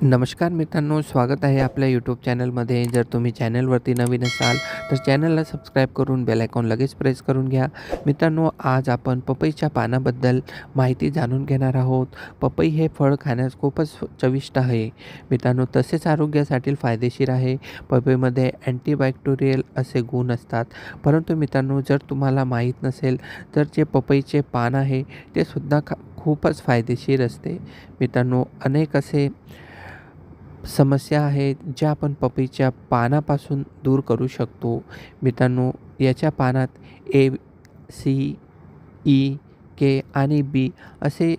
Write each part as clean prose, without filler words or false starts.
नमस्कार मित्रांनो, स्वागत आहे आपल्या यूट्यूब चॅनलमध्ये. जर तुम्ही चॅनलवरती नवीन असाल तर चॅनलला सबस्क्राईब करून बेल आयकॉन लगेच प्रेस करून घ्या. मित्रांनो, आज आपण पपईच्या पानाबद्दल माहिती जाणून घेणार आहोत. पपई हे फळ खाण्यास खूपच चविष्ट आहे मित्रांनो, तसेच आरोग्यासाठी फायदेशीर आहे. पपईमध्ये अँटीबॅक्टेरियल असे गुण असतात. परंतु मित्रांनो, जर तुम्हाला माहीत नसेल तर जे पपईचे पान आहे ते सुद्धा खूपच फायदेशीर असते. मित्रांनो, अनेक असे समस्या आहेत ज्या आपण पपईच्या पानापासून दूर करू शकतो. मित्रांनो, याच्या पानात ए, सी, ई, के आणि बी असे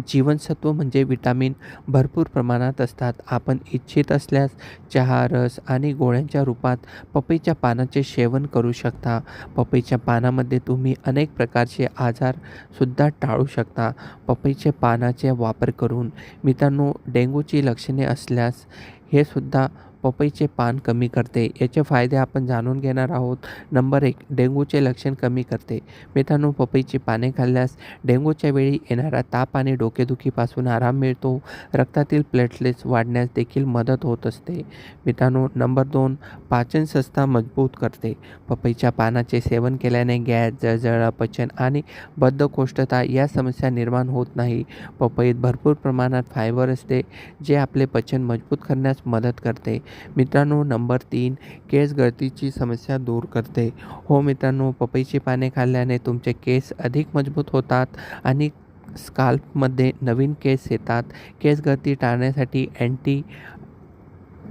जीवनसत्व म्हणजे विटामिन भरपूर प्रमाणात असतात. आपण इच्छित असल्यास चहा, रस आणि गोळ्यांच्या रूपात पपईच्या पानाचे सेवन करू शकता. पपईच्या पानामध्ये तुम्ही अनेक प्रकारचे आजारसुद्धा टाळू शकता पपईचे पानाचे वापर करून. मित्रांनो, डेंग्यूची लक्षणे असल्यास हे सुद्धा पपईचे पान कमी करते. याचे फायदे आपण जाणून घेणार आहोत. नंबर 1, डेंग्यूचे लक्षण कमी करते. मित्रांनो, पपईची पाने खाल्ल्यास डेंग्यूच्या वेळी येणारा ताप आणि डोकेदुखीपासून आराम मिळतो. रक्तातील प्लेटलेट्स वाढण्यास देखील मदत होत असते. मित्रांनो, नंबर 2, पाचनसंस्था मजबूत करते. पपईच्या पानाचे सेवन केल्याने गॅस, जळजळ, अपचन आणि बद्धकोष्ठता या समस्या निर्माण होत नाही. पपईत भरपूर प्रमाणात फायबर असते जे आपले पचन मजबूत करण्यास मदत करते. मित्रांनो, नंबर 3, केस गळतीची समस्या दूर करते. हो मित्रांनो, पपईची पाने खाल्ल्याने तुमचे केस अधिक मजबूत होतात आणि स्काल्पमध्ये नवीन केस येतात. केस गळती टाळण्यासाठी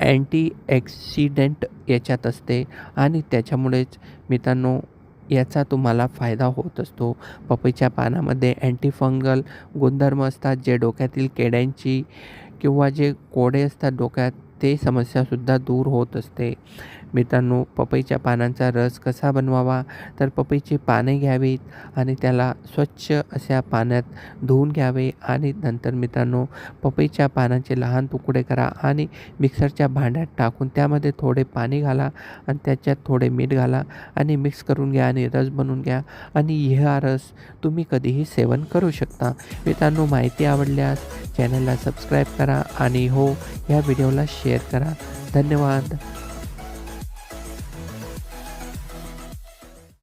अँटीऑक्सिडंट याच्यात असते आणि त्याच्यामुळेच मित्रांनो याचा तुम्हाला फायदा होत असतो. पपईच्या पानामध्ये अँटीफंगल गुणधर्म असतात जे डोक्यातील किड्यांची किंवा जे कोडे असतात डोक्यात ते समस्यासुद्धा दूर होत असते. मित्रांनो, पपईच्या पानांचा रस कसा बनवावा तर पपईची पाने घ्यावीत आणि त्याला स्वच्छ अशा पाण्यात धुवून घ्यावे आणि नंतर मित्रांनो पपईच्या पानांचे लहान तुकडे करा आणि मिक्सरच्या भांड्यात टाकून त्यामध्ये थोडे पाणी घाला आणि त्याच्यात थोडे मीठ घाला आणि मिक्स करून घ्या आणि रस बनवून घ्या आणि हा रस तुम्ही कधीही सेवन करू शकता. मित्रांनो, माहिती आवडल्यास चॅनलला सबस्क्राईब करा आणि हो, या व्हिडिओला शेअर करा. धन्यवाद.